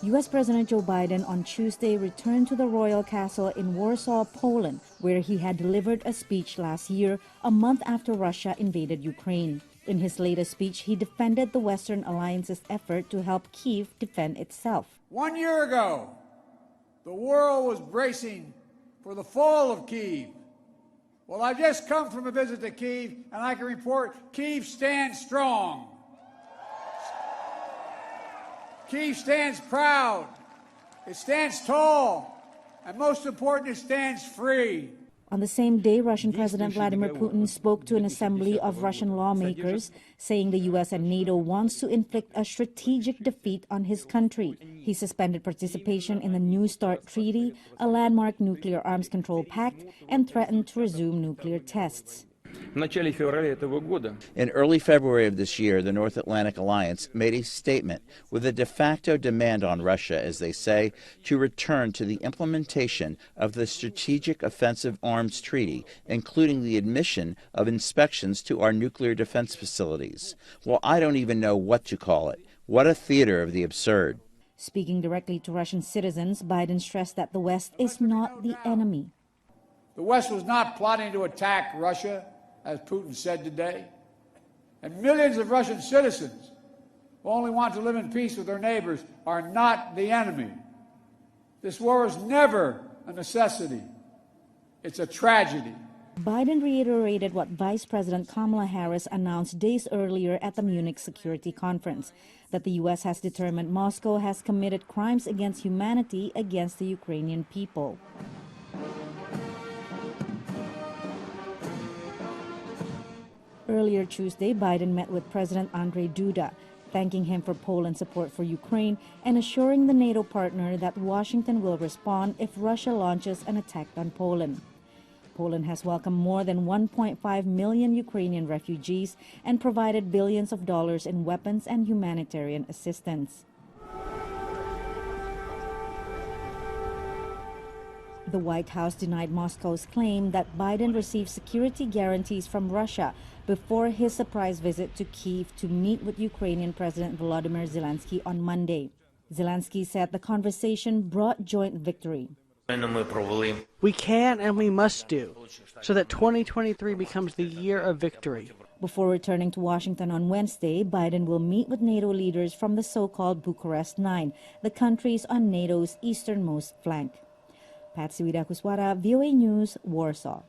U.S. President Joe Biden on Tuesday returned to the royal castle in Warsaw, Poland, where he had delivered a speech last year, a month after Russia invaded Ukraine. In his latest speech, he defended the Western alliance's effort to help Kyiv defend itself. 1 year ago, the world was bracing for the fall of Kyiv. Well, I've just come from a visit to Kyiv, and I can report Kyiv stands strong. Kyiv stands proud, it stands tall, and most important, it stands free. On the same day, Russian President Vladimir Putin spoke to an assembly of Russian lawmakers, saying the U.S. and NATO wants to inflict a strategic defeat on his country. He suspended participation in the New START Treaty, a landmark nuclear arms control pact, and threatened to resume nuclear tests. In early February of this year, the North Atlantic Alliance made a statement with a de facto demand on Russia, as they say, to return to the implementation of the Strategic Offensive Arms Treaty, including the admission of inspections to our nuclear defense facilities. Well, I don't even know what to call it. What a theater of the absurd. Speaking directly to Russian citizens, Biden stressed that the West is not the enemy. The West was not plotting to attack Russia, as Putin said today. And millions of Russian citizens who only want to live in peace with their neighbors are not the enemy. This war is never a necessity. It's a tragedy. Biden reiterated what Vice President Kamala Harris announced days earlier at the Munich Security Conference, that the U.S. has determined Moscow has committed crimes against humanity against the Ukrainian people. Earlier Tuesday, Biden met with President Andrzej Duda, thanking him for Poland's support for Ukraine and assuring the NATO partner that Washington will respond if Russia launches an attack on Poland. Poland has welcomed more than 1.5 million Ukrainian refugees and provided billions of dollars in weapons and humanitarian assistance. The White House denied Moscow's claim that Biden received security guarantees from Russia before his surprise visit to Kyiv to meet with Ukrainian President Volodymyr Zelensky on Monday. Zelensky said the conversation brought joint victory. We can and we must do so that 2023 becomes the year of victory. Before returning to Washington on Wednesday, Biden will meet with NATO leaders from the so-called Bucharest Nine, the countries on NATO's easternmost flank. Patsy Widakuswara, VOA News, Warsaw.